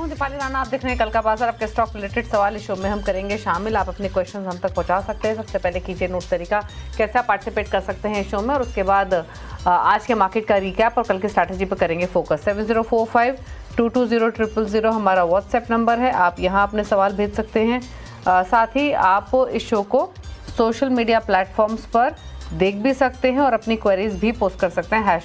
हूं दीपाली राणा, आप देख रहे हैं कल का बाजार। आपके स्टॉक रिलेटेड सवाल इस शो में हम करेंगे शामिल। आप अपने क्वेश्चंस हम तक पहुंचा सकते हैं। सबसे पहले कीजिए नोट तरीका कैसे आप पार्टिसिपेट कर सकते हैं इस शो में, और उसके बाद आज के मार्केट का रिकैप और कल की स्ट्रैटेजी पर करेंगे फोकस। 7045220000 हमारा व्हाट्सएप नंबर है, आप यहाँ अपने सवाल भेज सकते हैं। साथ ही आप इस शो को सोशल मीडिया प्लेटफॉर्म्स पर देख भी सकते हैं और अपनी क्वेरीज भी पोस्ट कर सकते हैं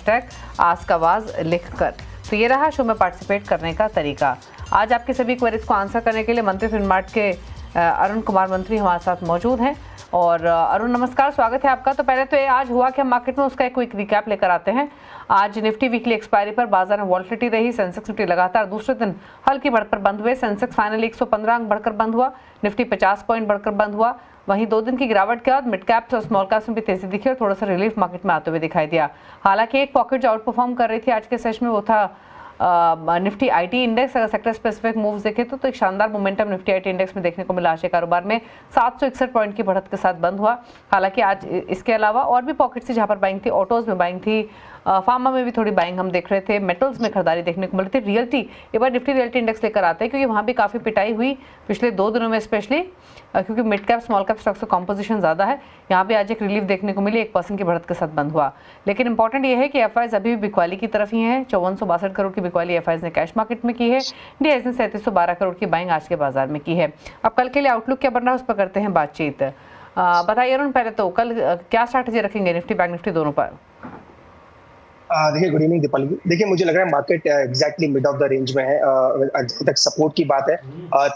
#आस्कआवाज लिखकर। तो ये रहा शो में पार्टिसिपेट करने का तरीका। आज आपके सभी क्वेरीज को आंसर करने के लिए मंत्री फिनमार्ट के अरुण कुमार मंत्री हमारे साथ मौजूद हैं। और अरुण नमस्कार, स्वागत है आपका। तो पहले तो ये आज हुआ क्या मार्केट में, उसका एक क्विक रिकैप लेकर आते हैं। आज निफ्टी वीकली एक्सपायरी पर बाजार में वॉलेटिलिटी रही। सेंसेक्स निफ्टी लगातार दूसरे दिन हल्की बढ़त पर बंद हुए। सेंसेक्स फाइनली 115 अंक बढ़कर बंद हुआ। निफ्टी 50 पॉइंट बढ़कर बंद हुआ। वहीं 2 दिन की गिरावट के बाद मिड कैप्स और स्मॉल कैप्स में भी तेजी दिखी और थोड़ा सा रिलीफ मार्केट में आते हुए दिखाई दिया। हालांकि एक पॉकेट जो आउट परफॉर्म कर रही थी आज के सेशन में वो था निफ्टी आईटी इंडेक्स। अगर सेक्टर स्पेसिफिक मूव्स देखें तो एक शानदार मोमेंटम निफ्टी आईटी इंडेक्स में देखने को मिला। आज के कारोबार में 761 पॉइंट की बढ़त के साथ बंद हुआ। हालांकि आज इसके अलावा और भी पॉकेट्स थी जहां पर बाइंग थी। ऑटोज में बाइंग थी, फार्मा में भी थोड़ी बाइंग हम देख रहे थे, मेटल्स में खरीदारी देखने को मिली थी। रियल्टी एक बार निफ्टी रियल्टी इंडेक्स लेकर आते हैं क्योंकि वहाँ भी काफ़ी पिटाई हुई पिछले 2 दिनों में, स्पेशली क्योंकि mid cap small cap stocks का कॉम्पोजिशन ज़्यादा है। यहाँ भी आज एक रिलीफ देखने को मिली, 1% की बढ़त के साथ बंद हुआ। लेकिन इंपॉर्टेंट ये है कि एफआईज अभी भी बिकवाली की तरफ ही है। 5462 करोड़ की बिकवाली एफआईज ने कैश मार्केट में की है। डीआईएस ने 3712 करोड़ की बाइंग आज के बाजार में की है। अब कल के लिए आउटलुक क्या बन रहा है उस पर करते हैं बातचीत। बताइए अरुण, पहले तो कल क्या स्ट्रैटेजी रखेंगे निफ्टी बैंक निफ्टी दोनों पर? देखिए, गुड इवनिंग दीपाली। देखिए, मुझे लग रहा है market exactly mid of the range में है। जहाँ तक सपोर्ट की बात है,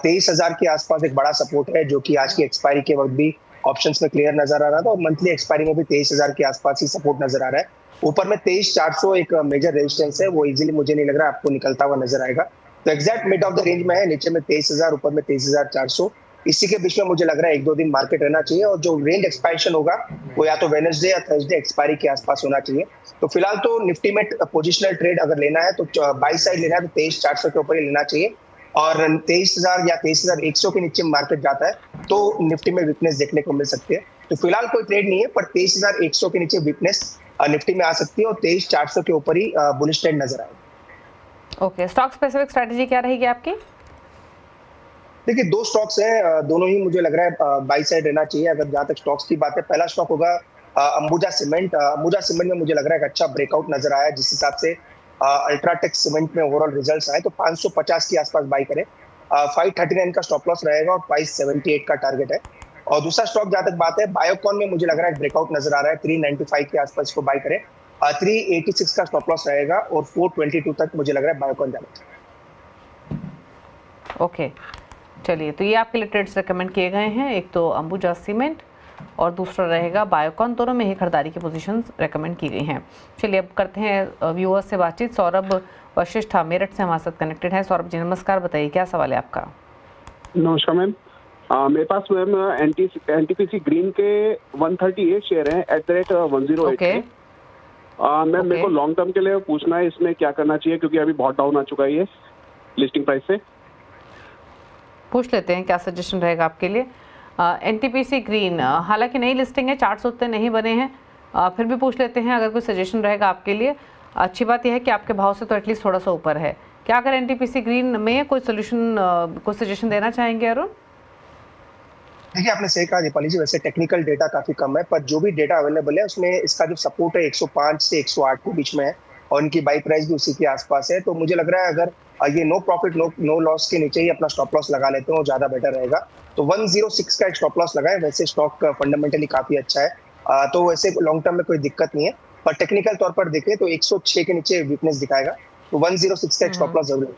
23,000 के आसपास एक बड़ा सपोर्ट है जो कि आज की एक्सपायरी के वक्त भी ऑप्शंस में क्लियर नजर आ रहा था, और मंथली एक्सपायरी में भी 23,000 के आसपास ही सपोर्ट नजर आ रहा है। ऊपर में 23,400 एक मेजर रेजिस्टेंस है, वो इजीली मुझे नहीं लग रहा आपको निकलता हुआ नजर आएगा। तो exact mid of the range में है, नीचे में 23,000, ऊपर में 23,400। इसी के बीच में मुझे लग रहा है 1-2 दिन मार्केट रहना चाहिए, और जो रेंज एक्सपांशन होगा वो या तो वेडनेसडे या थर्सडे एक्सपायरी के आसपास होना चाहिए। तो फिलहाल तो निफ्टी में पोजिशनल ट्रेड अगर लेना है तो बाई साइड लेना है तो 23,400 के ऊपर ही लेना चाहिए, और 23,000 या 23,100 के नीचे मार्केट जाता है तो निफ्टी में वीकनेस देखने को मिल सकती है। तो फिलहाल कोई ट्रेड नहीं है, पर 23,100 के नीचे वीकनेस निफ्टी में आ सकती है और 23,400 के ऊपर ही बुलिश ट्रेंड नजर आएगा। ओके, स्टॉक स्पेसिफिक स्ट्रेटजी क्या रहेगी आपकी? देखिए, 2 स्टॉक्स हैं, दोनों ही मुझे लग रहा है बाई साइड रहना चाहिए। अगर जहां तक स्टॉक्स की बात है, पहला स्टॉक होगा अंबुजा सीमेंट। अंबुजा सीमेंट में मुझे लग रहा है एक अच्छा ब्रेकआउट नजर आया, जिस हिसाब से अल्ट्राटेक सीमेंट में ओवरऑल रिजल्ट्स आए, तो 550 के आसपास बाई करें। 539 का स्टॉप लॉस रहेगा और 578 का टारगेट है। और दूसरा स्टॉक जहां तक बात है, बायोकॉन में मुझे लग रहा है ब्रेकआउट नजर आ रहा है, 395 के आसपास इसको बाई करें। 386 का स्टॉप लॉस रहेगा और 422 तक मुझे लग रहा है बायोकॉन जाना चाहिए। ओके, चलिए, तो ये आपके लिए ट्रेड्स रिकमेंड किए गए हैं। एक तो अंबुजा सीमेंट और दूसरा रहेगा बायोकॉन, दोनों में ही खरीदारी की पोजीशंस रेकमेंड की गई हैं। चलिए, अब करते हैं व्यूअर्स से बातचीत। सौरभ वशिष्ठ मेरठ से हमारे साथ कनेक्टेड है। सौरभ जी नमस्कार, बताइए क्या सवाल है आपका? नमस्कार मैम, मेरे पास मैम एनटीपीसी ग्रीन के 138 शेयर हैं @108 ओके। मैम, मेरे को लॉन्ग टर्म के लिए पूछना है इसमें क्या करना चाहिए, क्योंकि अभी बहुत डाउन आ चुका है ये लिस्टिंग प्राइस से। पूछ लेते हैं क्या सजेशन रहेगा आपके लिए। एनटीपीसी ग्रीन, हालांकि नई लिस्टिंग है, चार्ट्स उतने नहीं बने हैं, फिर भी पूछ लेते हैं अगर कोई सजेशन रहेगा आपके लिए। अच्छी बात यह है कि आपके भाव से तो एटलीस्ट थोड़ा सा ऊपर है। क्या अगर एनटीपीसी ग्रीन में कोई सोल्यूशन, कोई सजेशन देना चाहेंगे अरुण? देखिए, आपने सही कहा दीपाली जी, वैसे टेक्निकल डेटा काफी कम है, पर जो भी डेटा अवेलेबल है उसमें इसका जो सपोर्ट है 105 से 108 के बीच में है, और इनकी बाई प्राइस भी उसी के आसपास है। तो मुझे लग रहा है अगर ये नो प्रॉफिट नो लॉस के नीचे ही अपना स्टॉप लॉस लगा लेते हो, ज्यादा बेटर रहेगा। तो 106 का एक स्टॉप लॉस लगाए। वैसे स्टॉक फंडामेंटली काफी अच्छा है, तो वैसे लॉन्ग टर्म में कोई दिक्कत नहीं है, पर टेक्निकल तौर पर देखें तो 106 के नीचे वीकनेस दिखाएगा, तो 106 का एक स्टॉप लॉस जरूर है।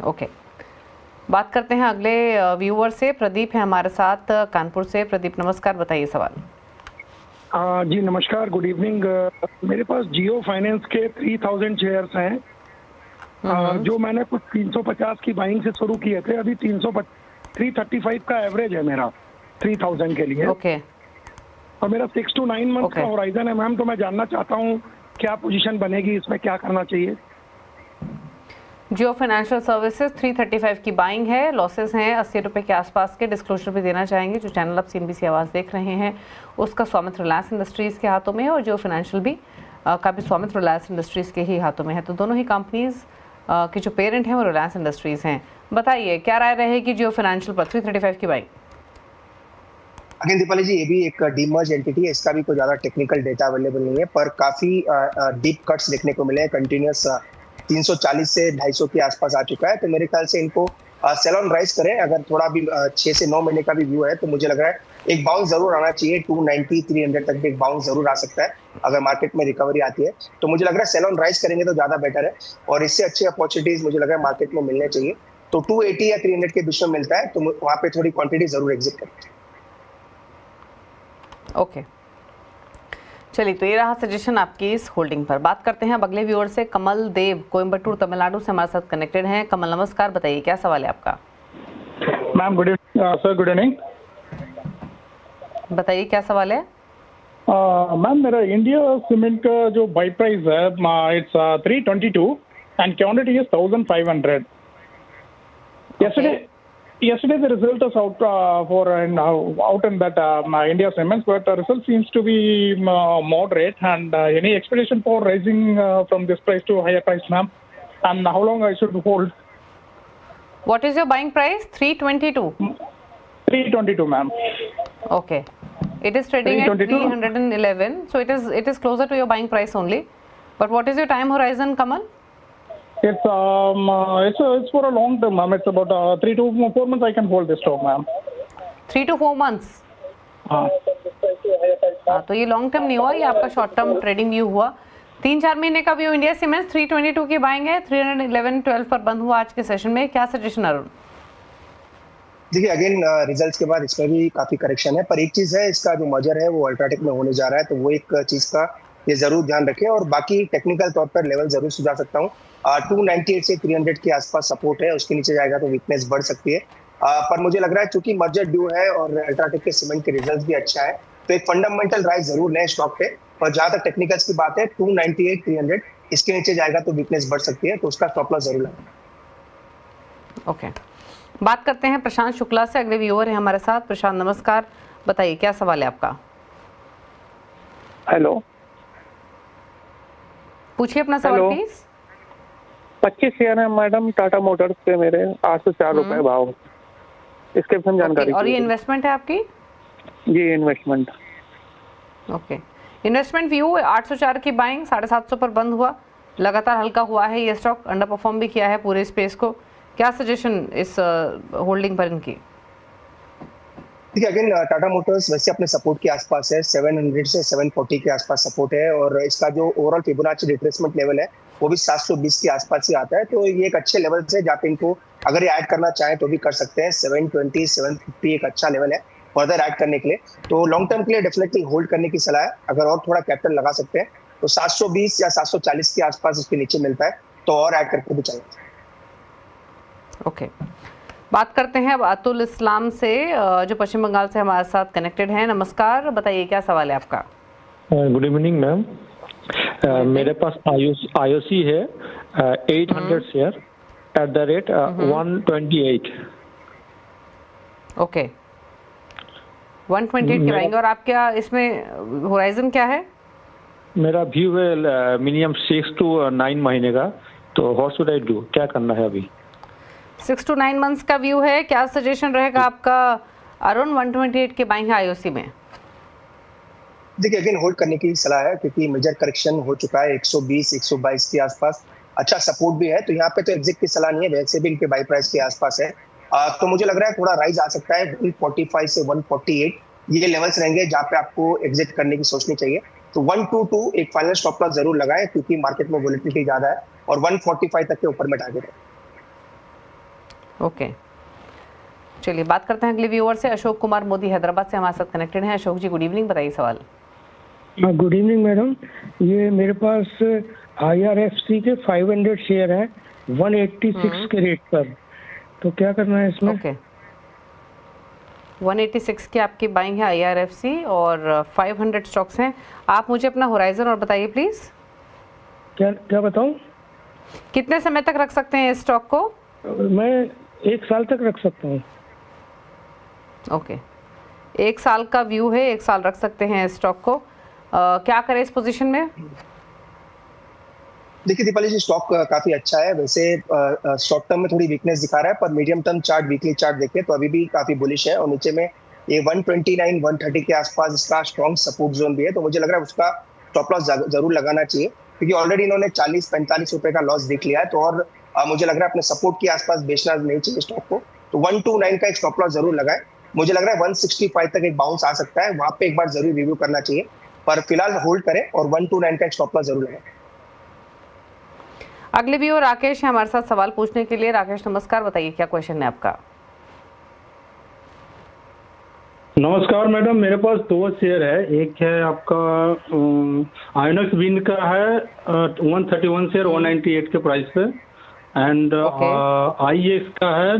ओके, बात करते हैं अगले व्यूअर से। प्रदीप है हमारे साथ कानपुर से। प्रदीप नमस्कार, बताइए सवाल। जी नमस्कार, गुड इवनिंग। मेरे पास जियो फाइनेंस के 3000 शेयर्स हैं, जो मैंने कुछ 350 की बाइंग से शुरू किए थे। अभी 335 का एवरेज है मेरा 3000 के लिए। ओके। और मेरा 6 to 9 मंथ का होराइजन है मैम, तो मैं जानना चाहता हूँ क्या पोजीशन बनेगी, इसमें क्या करना चाहिए। जियो फाइनेंशियल सर्विसेज 335 की बाइंग है, लॉसेस हैं 80 रुपये के आसपास के। डिस्क्लोजर भी देना चाहेंगे, जो चैनल आप CNBC आवाज़ देख रहे हैं उसका स्वामित्व रिलायंस इंडस्ट्रीज़ के हाथों में है, और जियो फाइनेंशियल भी का भी स्वामित्व रिलायंस इंडस्ट्रीज़ के ही हाथों में है। तो दोनों ही कंपनीज की जो पेरेंट हैं वो रिलायंस इंडस्ट्रीज़ हैं। बताइए क्या राय रहेगी जियो फाइनेंशियल पर 335 की बाइंग? अगेन दीपाली जी, ये भी एक डीमर्ज एंटिटी है, इसका भी कोई ज्यादा टेक्निकल डेटा अवेलेबल नहीं है, पर काफी डीप कट्स देखने को मिले हैं। कंटिन्यूस 340 से 250 के आसपास आ चुका है, तो मेरे ख्याल से इनको सेल ऑन राइज करें। अगर थोड़ा भी 6 से 9 महीने का भी व्यू है तो मुझे लग रहा है एक बाउंस जरूर आना चाहिए। 290 300 तक भी एक बाउंस जरूर आ सकता है अगर मार्केट में रिकवरी आती है। तो मुझे लग रहा है सेल ऑन राइज करेंगे तो ज्यादा बेटर है, और इससे अच्छी अपॉर्चुनिटीज मुझे लग रहा है मार्केट में मिलने चाहिए। तो 280 या 300 के बीच में मिलता है तो वहां पे थोड़ी क्वांटिटी जरूर एग्जिट करें। ओके, चलिए, तो ये रहा सजेशन आपकी इस होल्डिंग पर। बात करते हैं अब अगले व्यूअर से। कमल देव कोयम्बटूर तमिलनाडु से हमारे साथ कनेक्टेड हैं। कमल नमस्कार, बताइए क्या सवाल है आपका? Ma'am good evening sir, good evening. बताइए क्या सवाल है? मैम मेरा इंडिया सीमेंट का जो बाई प्राइस है it's 322 and quantity is 1500। Yesterday the result is out out in that India Cements, but the result seems to be moderate. And any expectation for rising from this price to higher price, ma'am? And how long I should hold? What is your buying price? 322. 322, ma'am. Okay, it is trading at 322. 311, so it is closer to your buying price only. But what is your time horizon, Kamal? It's for a long term, ma'am. It's about 3 to 4 months I can hold this stock, ma'am. 3 to 4 months. हाँ, तो ये long term नहीं हुआ, ये आपका short term trading view हुआ। 3-4 महीने का व्यू इंडिया सीमेंट्स 322 की बाइंग है, 311-12 पर बंद हुआ आज के सेशन में। क्या सजेशन अरुण? देखिए अगेन रिजल्ट्स के बाद इसमें भी काफी करेक्शन है, पर एक चीज है, इसका जो मर्जर है वो अल्ट्राटेक में होने जा रहा है, तो वो एक चीज का ये जरूर ध्यान रखें। और बाकी टेक्निकल तौर पर लेवल जरूर सुझा सकता हूँ। 298 से 300 के आसपास सपोर्ट है, उसके नीचे जाएगा तो वीकनेस बढ़ सकती है। पर मुझे लग रहा है चूंकि मर्जर ड्यू है और अल्ट्राटेक के सीमेंट के रिजल्ट्स भी अच्छा है, तो एक फंडामेंटल राइज जरूर लें स्टॉक पे। और जहां तक टेक्निकल्स की बात है, 298 300 इसके नीचे जाएगा तो वीकनेस बढ़ सकती है, तो उसका स्टॉप लॉस जरूर लें। ओके, बात करते हैं प्रशांत शुक्ला से। अगले व्यूअर है हमारे साथ। प्रशांत नमस्कार, बताइए क्या सवाल है आपका? हेलो, पूछिए अपना सवाल हेलो। प्लीज। 25 शेयर है मैडम टाटा मोटर्स के मेरे, 804 रुपए भाव। इसके बारे में जानकारी और ये चाहिए। इन्वेस्टमेंट है आपकी? ये इन्वेस्टमेंट। ओके, इन्वेस्टमेंट व्यू 804 की बाइंग 750 पर बंद हुआ, लगातार हल्का हुआ है ये स्टॉक, अंडर परफॉर्म भी किया है पूरे स्पेस को। क्या सजेशन इस होल्डिंग पर इनकी? देखिए अगेन टाटा मोटर्स वैसे अपने सपोर्ट के आसपास है, 700 से 740 के आसपास सपोर्ट है, और इसका जो ओवरऑल फिबोनाची रिट्रेसमेंट लेवल है वो भी 720 के आसपास ही आता है। तो ये एक अच्छे लेवल से जहाँ पे इनको अगर ये ऐड करना चाहें तो भी कर सकते हैं। 720 750 एक अच्छा लेवल है फर्दर ऐड करने के लिए, तो लॉन्ग टर्म के लिए डेफिनेटली होल्ड करने की सलाह है। अगर और थोड़ा कैपिटल लगा सकते हैं तो 720 या 740 के आसपास इसके नीचे मिलता है, तो और ऐड करके भी चाहिए। ओके, बात करते हैं अब अतुल इस्लाम से, जो पश्चिम बंगाल से हमारे साथ कनेक्टेड हैं। नमस्कार, बताइए क्या सवाल है आपका? Good evening ma'am. मेरे पास आईओसी है 800 share at the rate 128। Okay, 128 के रहेंगे। और आपका इसमें होराइजन क्या है? मेरा व्यू है मिनिमम 6 to 9 महीने का, तो व्हाट शुड आई डू, क्या करना है अभी? 6 to 9 मंथ्स का व्यू है। क्या सजेशन रहेगा आपका अरुण? 128 के बाइंग है आईओसी में। देखिए अगेन होल्ड करने की सलाह है, क्योंकि मेजर करेक्शन हो चुका है 120 122 के आसपास, अच्छा सपोर्ट भी है, तो यहाँ पे तो एग्जिट की सलाह नहीं है, वैसे भी इनके बाई प्राइस के आसपास है। तो मुझे लग रहा है थोड़ा राइज आ सकता है 145 से 148, ये लेवल्स रहेंगे जहाँ पे आपको एग्जिट करने की सोचनी चाहिए। तो 122 एक फाइनल स्टॉप लॉस जरूर लगाएं, क्योंकि मार्केट में वोलेटिलिटी ज्यादा है, और 145 तक के ऊपर में टारगेट है। ओके, चलिए बात करते हैं अगले व्यूअर से। अशोक कुमार मोदी हैदराबाद से हमारे साथ कनेक्टेड हैं। अशोक जी गुड इवनिंग, बताइए सवाल। गुड इवनिंग मैडम, ये मेरे पास IRFC के 500 शेयर हैं 186 के रेट पर, तो क्या करना है इसमें? ओके, 186 की आपकी बाइंग है IRFC और 500 स्टॉक्स हैं। आप मुझे अपना होराइजन और बताइए प्लीज। क्या बताऊं? कितने समय तक रख सकते हैं इस स्टॉक को? मैं 1 साल तक रख सकता हूँ। ओके, 1 साल का व्यू है, 1 साल रख सकते हैं इस स्टॉक को। क्या करें इस पोजीशन में? देखिए दीपाली जी, स्टॉक काफी अच्छा है वैसे। शॉर्ट टर्म में थोड़ी वीकनेस दिखा रहा है, पर medium term chart, weekly chart देखें तो अभी भी काफी बुलिश है। और नीचे में ये 129 130 के आसपास इसका स्ट्रॉन्ग सपोर्ट जोन भी है, तो मुझे लग रहा है उसका स्टॉप लॉस जरूर लगाना चाहिए, क्योंकि ऑलरेडी इन्होंने 40-45 रुपए का लॉस देख लिया है। तो और मुझे लग रहा है अपने सपोर्ट के आसपास बेचना नहीं चाहिए स्टॉक को। तो 129 का एक स्टॉप लॉस जरूर लगाए। मुझे लग रहा है 165 तक एक बाउंस आ सकता है, वहां पे एक बार जरूर रिव्यू करना चाहिए, पर फिलहाल होल्ड करें और 129 का एक स्टॉप लॉस जरूर लगाए। अगले भी और राकेश है हमारे साथ सवाल पूछने के लिए। राकेश नमस्कार, बताइए क्या क्वेश्चन है आपका। नमस्कार मैडम, मेरे पास 2 शेयर है। एक है आपका आयोनक्स विंड का है 131 शेयर 198 के प्राइस पे, एंड IEX का है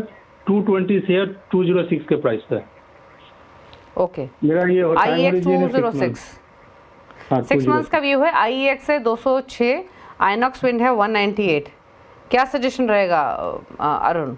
220 शेयर 206 के प्राइस पे। ओके, मेरा ये IEX 206 6 मंथ्स का व्यू है। IEX है 206, आइनॉक्स विंड है 198। क्या सजेशन रहेगा अरुण?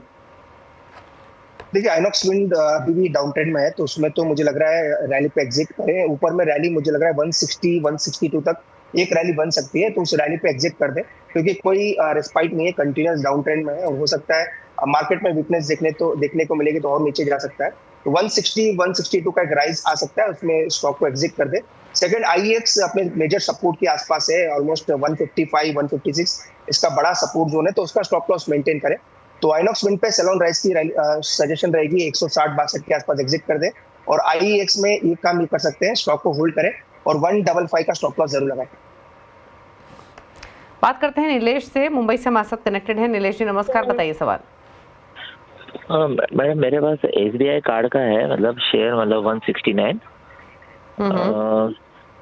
देखिए आइनॉक्स विंड अभी भी डाउन ट्रेंड में है, तो उसमें तो मुझे लग रहा है रैली पे एग्जिट करें। ऊपर में रैली मुझे लग रहा है 160 162 तक एक रैली बन सकती है, तो उस रैली पे एग्जिट कर दें, क्योंकि कोई रिस्पाइट नहीं है, कंटिन्यूस डाउन ट्रेंड में है और हो सकता है मार्केट में वीकनेस देखने को मिलेगी तो और नीचे जा सकता है। तो 160 162 का एक राइज आ सकता है, उसमें स्टॉक को एग्जिट कर दे। सेकंड, IEX अपने मेजर सपोर्ट के आसपास है, ऑलमोस्ट 155 156 इसका बड़ा सपोर्ट जोन है, तो उसका स्टॉप लॉस मेंटेन करें। तो आइनॉक्स विंड पे सेल ऑन राइज की सजेशन रहेगी 160-62 के आसपास एग्जिट कर दे। और IEX में ये काम नहीं कर सकते हैं, स्टॉक को होल्ड करें और 155 का स्टॉप लॉस जरूर लगाएं। बात करते हैं नीलेश से, मुंबई से हमारे साथ कनेक्टेड है। नीलेश जी नमस्कार, बताइए सवाल। मैडम मेरे पास SBI कार्ड का है, मतलब शेयर मतलब 169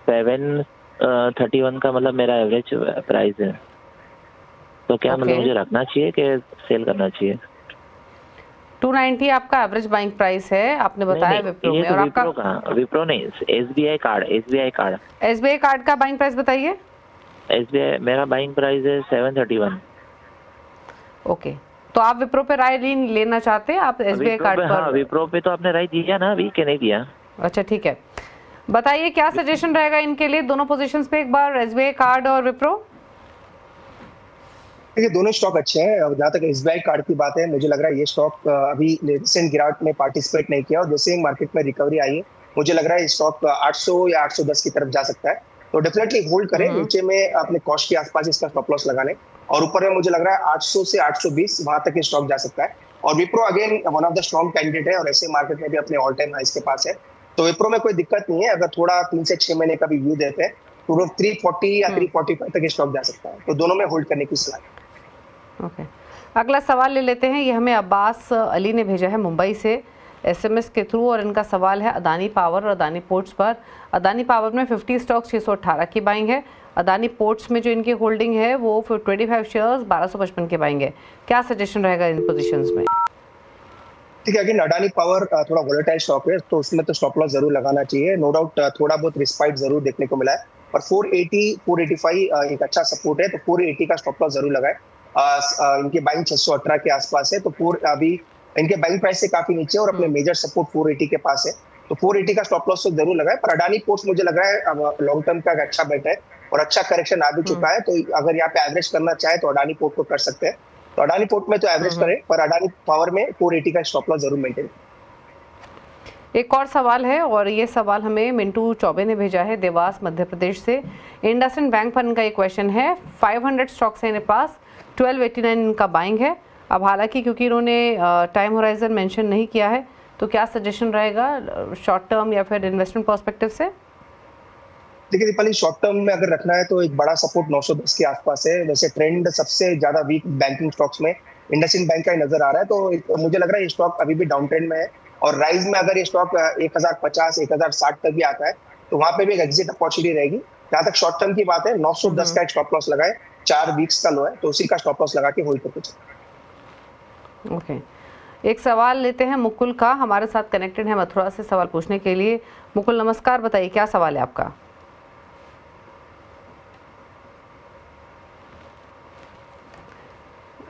731 का मतलब मेरा एवरेज प्राइस है, तो क्या मतलब मुझे रखना चाहिए कि सेल करना चाहिए? 290 आपका एवरेज बाइंग प्राइस है, आपने बताया विप्रो में। और आपका विप्रो नहीं, SBI कार्ड SBI कार्ड का बाइंग प्राइस बताइए। SBI मेरा बाइंग प्राइस है 731। ओके, तो आप विप्रो पे राय लेना चाहते हैं, आप SBI कार्ड पर? हाँ, विप्रो पे तो आपने राय दिया ना अभी, कि नहीं दिया? अच्छा ठीक है, बताइए क्या सजेशन रहेगा इनके लिए, दोनों पोजीशंस पे एक बार, SBI कार्ड और विप्रो? देखिए दोनों स्टॉक अच्छे हैं। जहाँ तक SBI कार्ड की बात है, मुझे लग रहा है ये स्टॉक अभी रिसेंट गिरावट में पार्टिसिपेट नहीं किया, और जैसे मार्केट में रिकवरी आई है मुझे लग रहा है स्टॉक 800 या 810 की तरफ जा सकता है। तो डेफिनेटली होल्ड करें, नीचे में अपने कॉस्ट के आसपास इसका स्टॉप लॉस लगा लें, और ऊपर में मुझे लग रहा है 800 से 820 वहां तक ये स्टॉक जा सकता है। और Wipro again one of the strong candidate है, और ऐसे मार्केट में भी अपने ऑल टाइम हाइस के पास है, तो विप्रो में कोई दिक्कत नहीं है। अगर थोड़ा 3 से 6 महीने का भी व्यू देते हैं तो 340 या 345 तक ये स्टॉक जा सकता है, तो दोनों में होल्ड करने की सलाह है। ओके, अगला सवाल ले लेते हैं। ये हमें अब्बास अली ने भेजा है मुंबई से SMS के थ्रू, और इनका सवाल है अदानी पावर और अदानी पोर्ट्स पर। अदानी पावर में 50 स्टॉक्स 618 की बाइंग है। अदानी पोर्ट्स में जो इनकी होल्डिंग है वो 25 शेयर्स 1255 के बाइंग है। क्या सजेशन रहेगा इन पोजीशंस में? ठीक है, अगेन अडानी पावर थोड़ा वोलेटाइल स्टॉक है, तो उसमें तो स्टॉप लॉस जरूर लगाना चाहिए। नो डाउट थोड़ा बहुत रिस्पाइट जरूर देखने को मिला है, पर 480 485 एक अच्छा सपोर्ट है, तो 480 का स्टॉप लॉस जरूर लगाए। इनके बाइंग 618 के आसपास है, तो अभी इनके बाइंग प्राइस से काफी नीचे, और अपने मेजर सपोर्ट 480 के पास है, तो 480 का स्टॉप लॉस तो जरूर लगाए। पर अडानी पोर्ट्स मुझे लग रहा है लॉन्ग टर्म का एक अच्छा बेट है, और अच्छा करेक्शन आ भी चुका है, तो अगर यहाँ पे एवरेज करना चाहे तो अडानी पोर्ट को कर सकते हैं। तो अडानी पोर्ट में तो एवरेज करें, पर अडानी पावर में 480 का स्टॉप लॉस जरूर मेंटेन। एक और सवाल है, और ये सवाल हमें मिंटू चौबे ने भेजा है देवास मध्य प्रदेश से। इंडसइंड बैंक पर इनका एक क्वेश्चन है। 500 स्टॉक्स है इनके पास, 1289 इनका बाइंग है। अब हालांकि क्योंकि इन्होंने टाइम होराइजन मेंशन नहीं किया है, तो क्या सजेशन रहेगा शॉर्ट टर्म या फिर इन्वेस्टमेंट पर्सपेक्टिव से? देखिए दीपाली, शॉर्ट टर्म में अगर रखना है तो एक बड़ा सपोर्ट 910 के आसपास है। वैसे ट्रेंड सबसे ज्यादा वीक बैंकिंग स्टॉक्स में इंडसइंड बैंक का ही नजर आ रहा है, तो मुझे लग रहा है ये स्टॉक अभी भी डाउन ट्रेंड में है, और राइज में अगर ये स्टॉक 1050 1060 तक भी आता है तो वहां पे भी एक एग्जिट अपॉर्चुनिटी रहेगी। जहां तक शॉर्ट टर्म की बात है, 910 का एक स्टॉप लॉस लगाए, 4 वीक्स का लो है, तो उसी का स्टॉप लॉस लगा के होल्ड करके चलें। ओके, एक सवाल लेते हैं मुकुल का, हमारे साथ कनेक्टेड है मथुरा से सवाल पूछने के लिए। मुकुल नमस्कार, बताइए क्या सवाल है आपका?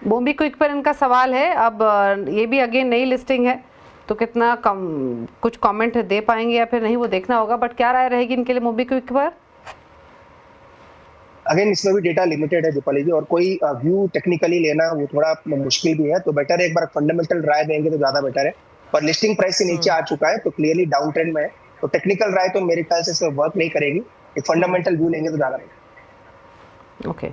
बॉम्बे क्विक पर इनका सवाल है। अब ये भी अगेन नई लिस्टिंग है, तो कितना कुछ कमेंट दे पाएंगे या फिर नहीं वो देखना होगा, बट क्या राय रहेगी इनके लिए बॉम्बे क्विक पर? अगेन इसमें भी डेटा लिमिटेड है दीपाली जी, और कोई व्यू टेक्निकली लेना वो थोड़ा मुश्किल भी है, तो बेटर है एक बार फंडामेंटल राय देंगे तो ज्यादा बेटर है। पर लिस्टिंग प्राइस से नीचे आ चुका है तो क्लियरली डाउन ट्रेंड में है, तो टेक्निकल राय तो मेरे ख्याल से इसमें वर्क नहीं करेगी, एक फंडामेंटल व्यू लेंगे तो ज्यादा बेटर। ओके,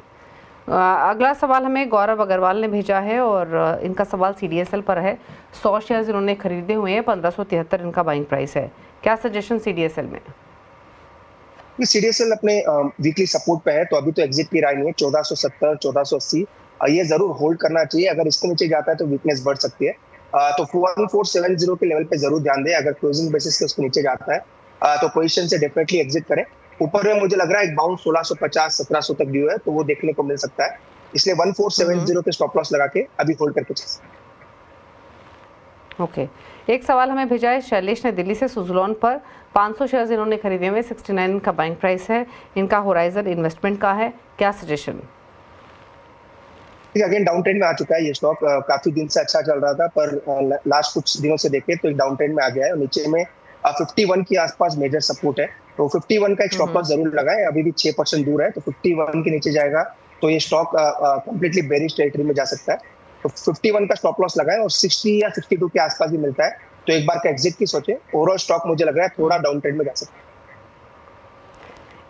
अगला सवाल हमें गौरव अग्रवाल ने भेजा है और इनका सवाल CDSL पर है। 100 शेयर्स इन्होंने खरीदे हुए हैं, 1573 इनका बाइंग प्राइस है, क्या सजेशन CDSL में? CDSL अपने वीकली सपोर्ट पे है, तो अभी तो एग्जिट की राय नहीं है। 1470 1480 ये जरूर होल्ड करना चाहिए, अगर इसके नीचे जाता है तो वीकनेस बढ़ सकती है। तो 1470 के लेवल पे जरूर ध्यान दें, अगर क्लोजिंग बेसिस पे उसके नीचे जाता है तो पोजीशन से डेफिनेटली एग्जिट करें। ऊपर में मुझे लग रहा है एक बाउंस 1650 1700 तक ड्यू है, तो वो देखने को मिल सकता है, इसलिए 1470 पे स्टॉप लॉस लगा के अभी होल्ड करके चल। ओके, एक सवाल हमें भेजा है शैलेश ने दिल्ली से। सुजुलॉन पर 500 शेयर्स इन्होंने खरीदे हुए, 69 का बाइंग प्राइस है, इनका होराइजन इन्वेस्टमेंट का है, क्या सजेशन? ठीक है, अगेन डाउन ट्रेंड में आ चुका है ये स्टॉक, काफी दिन से अच्छा चल रहा था, पर लास्ट कुछ दिनों से देखें तो एक डाउन ट्रेंड में आ गया है, और नीचे में 51 के आसपास मेजर सपोर्ट है, तो 51 का एक स्टॉप लॉस जरूर लगाए, अभी भी 6% दूर है, तो 51 के नीचे जाएगा तो ये स्टॉक कंप्लीटली बेरिश टेरिटरी में जा सकता है, तो 51 का स्टॉप लॉस लगाए, और 60 या 62 के आसपास भी मिलता है तो एक बार का एग्जिट की सोचे। ओवरऑल स्टॉक मुझे लग रहा है थोड़ा डाउन ट्रेंड में जा सकता है।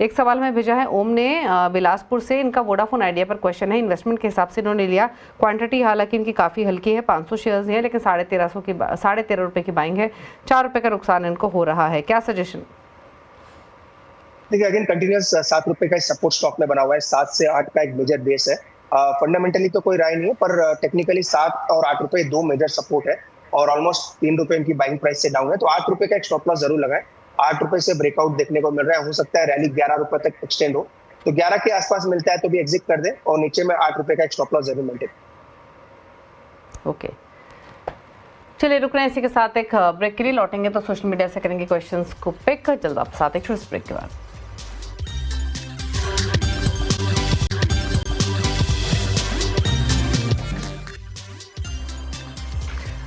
एक सवाल हमें भेजा है ओम ने बिलासपुर से, इनका वोडाफोन आइडिया पर क्वेश्चन है। इन्वेस्टमेंट के हिसाब से इन्होंने लिया, क्वांटिटी हालांकि इनकी काफ़ी हल्की है, 500 शेयर्स हैं, लेकिन 13.5 रुपये की बाइंग है, 4 रुपये का नुकसान इनको हो रहा है, क्या सजेशन? देखिए अगेन कंटिन्यूस 7 रुपए का सपोर्ट स्टॉक में बना हुआ है, 7 से 8 का एक मेजर बेस है। फंडामेंटली तो कोई राय नहीं है, पर टेक्निकली 7 और 8 रुपए दो मेजर सपोर्ट है, और ऑलमोस्ट 3 रुपए इनकी बाइंग प्राइस से डाउन है, तो 8 रुपए का एक स्टॉप लॉस जरूर लगाए। 8 रुपए से ब्रेकआउट देखने को मिल रहा है, हो सकता है रैली 11 रुपए तक एक्सटेंड हो, तो 11 के आसपास मिलता है तो भी एग्जिट कर दे, और नीचे में 8 रुपए का एक स्टॉप लॉस जरूर मेंटेन। ओके, चलिए रुक रहे हैं, इसी के साथ एक ब्रेक के लिए लौटेंगे तो सोशल मीडिया से करेंगे क्वेश्चंस को पिक। जल्द आप साथ एक छोटे ब्रेक के बाद।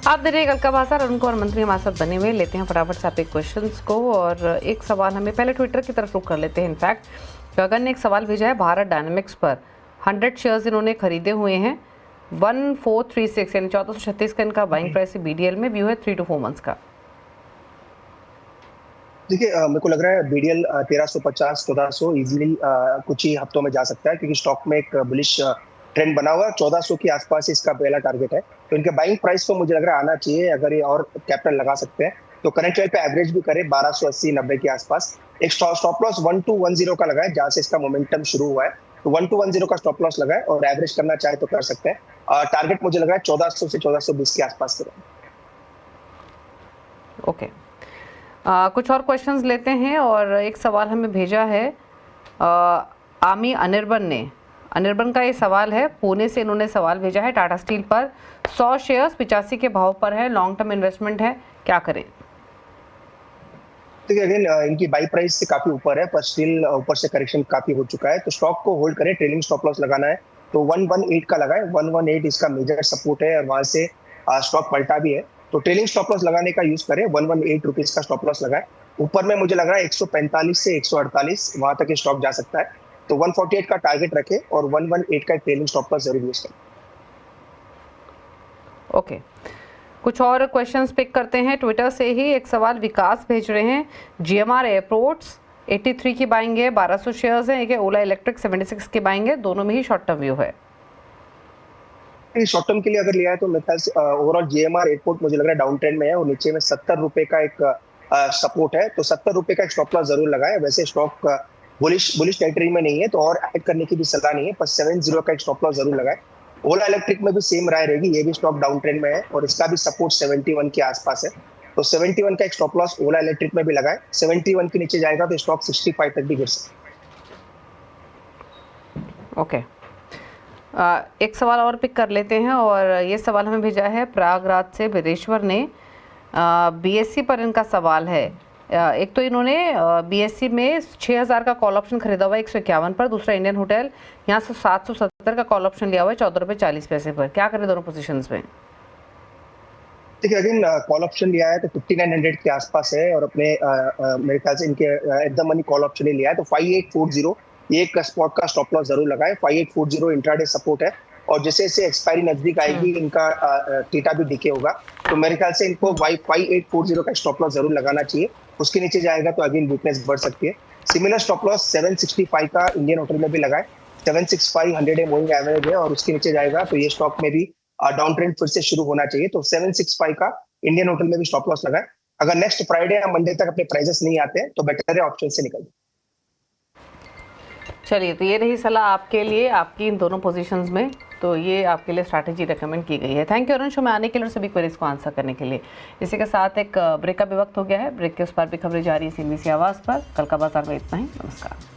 आप दे रहे कल का बाजार, अरुण कुमार मंत्री हमारे साथ बने हुए, लेते हैं फटाफट से आपके क्वेश्चंस को। और एक सवाल हमें पहले ट्विटर की तरफ रुक कर लेते हैं। इनफैक्ट गगन ने एक सवाल भेजा है, भारत डायनामिक्स पर 100 शेयर्स इन्होंने खरीदे हुए हैं, 1436 यानी 1436 का इनका बाइंग प्राइस है, BDL में व्यू है 3 to 4 मंथ्स का। देखिए मेरे को लग रहा है BDL 1350 1400 इजीली कुछ ही हफ्तों में जा सकता है, क्योंकि स्टॉक में एक बुलिश ट्रेंड बना हुआ है। 1400 के आसपास इसका पहला टारगेट है, तो इनके बाइंग प्राइस को मुझे लग रहा है आना चाहिए, अगर ये और कैपिटल लगा सकते हैं तो करंट लेवल पे एवरेज भी करे 1280-90 के आसपास। एक स्टॉप लॉस 1210 का लगाए, जहां से इसका मोमेंटम शुरू हुआ है, तो 1210 का स्टॉप लॉस लगाए, और एवरेज करना चाहे तो कर सकते हैं। टारगेट मुझे लग रहा है 1400 से 1420 के आसपास करें। ओके, कुछ और क्वेश्चंस लेते हैं, और एक सवाल हमें भेजा है आमी अनिर्बन का ये सवाल है, पुणे से इन्होंने सवाल भेजा है। टाटा स्टील पर 100 शेयर्स 85 के भाव पर है, लॉन्ग टर्म इन्वेस्टमेंट है, क्या करें? देखिए अगेन इनकी बाई प्राइस से काफी ऊपर है, पर स्टिल ऊपर से करेक्शन काफी हो चुका है, तो स्टॉक को होल्ड करें। ट्रेलिंग स्टॉप लॉस लगाना है तो 118 का लगाए, 118 इसका मेजर सपोर्ट है, और वहां से स्टॉक पलटा भी है, तो ट्रेलिंग स्टॉप लॉस लगाने का यूज करें। 118 रुपीज का स्टॉप लॉस लगाए। ऊपर में मुझे लग रहा है 145 से 148 वहां तक ये स्टॉक जा सकता है, तो 148 का टारगेट रखें, और 118 का ट्रेलिंग स्टॉप लॉस जरूर यूज करें। ओके, कुछ और क्वेश्चंस पिक करते हैं ट्विटर से ही। एक सवाल विकास भेज रहे हैं, GMR एयरपोर्ट्स 83 की बाइंग है, 1200 शेयर्स हैं, एक है ओला इलेक्ट्रिक 76 की बाइंग है, दोनों में ही शॉर्ट टर्म व्यू है। शॉर्ट टर्म के लिए अगर लिया है तो मेरे ख्याल से ओवरऑल GMR एयरपोर्ट मुझे लग रहा है डाउन ट्रेंड में है, और नीचे में 70 रुपए का एक सपोर्ट है, तो 70 रुपए का एक स्टॉप लॉस जरूर लगाए। वैसे स्टॉक बुलिश टेरिटरी में नहीं है, तो और ऐड करने की भी सलाह नहीं है, पर 70 का एक स्टॉप लॉस जरूर लगाए। ओला इलेक्ट्रिक में भी सेम राय रहेगी, ये भी स्टॉक डाउन ट्रेंड में है, और इसका भी सपोर्ट 71 के आसपास है, तो 71 का एक स्टॉप लॉस ओला इलेक्ट्रिक में भी लगाए। 71 के नीचे जाएगा तो स्टॉक 65 तक भी गिर सकता है। ओके, एक सवाल और पिक कर लेते हैं, और ये सवाल हमें भेजा है प्रयागराज से विदेश्वर ने। BSE पर इनका सवाल है, एक तो इन्होंने BSE में 6000 का कॉल ऑप्शन खरीदा हुआ है 151 पर, दूसरा इंडियन होटल यहाँ से 770 का कॉल ऑप्शन लिया हुआ है 14.40 रुपये पर, क्या करें दोनों पोजीशंस में? देखिए अगेन कॉल ऑप्शन लिया है तो 5900 के आसपास है, और अपने मेरे ख्याल से इनके at the money call option ही लिया है, तो 5840 ये एक स्पॉट का स्टॉप लॉस जरूर लगाए। 5840 इंट्राडे सपोर्ट है, और जैसे जैसे एक्सपायरी नजदीक आएगी इनका थीटा भी डिके होगा, तो मेरे ख्याल से इनको 5840 का स्टॉप लॉस जरूर लगाना चाहिए। उसके नीचे जाएगा तो अगेन वीकनेस बढ़ सकती है। सिमिलर स्टॉप लॉस 765 का इंडियन होटल में भी लगाए। 765 100 मूविंग एवरेज है, और उसके नीचे जाएगा तो ये स्टॉक में भी डाउन ट्रेंड फिर से शुरू होना चाहिए। तो 765 का इंडियन होटल में भी स्टॉप लॉस लगाए। अगर नेक्स्ट फ्राइडे या मंडे तक अपने प्राइसेस नहीं आते हैं तो बेटर है ऑप्शन से निकल जाए। चलिए, तो ये रही सलाह आपके लिए, आपकी इन दोनों पोजीशंस में, तो ये आपके लिए स्ट्रैटेजी रेकमेंड की गई है। थैंक यू अरुण, शो में आने के लिए और सभी क्वेरीज को आंसर करने के लिए। इसी के साथ एक ब्रेक का भी वक्त हो गया है। ब्रेक के उस पर भी खबरें जारी है CNBC आवाज़ पर। कल का बाजार में इतना ही। नमस्कार।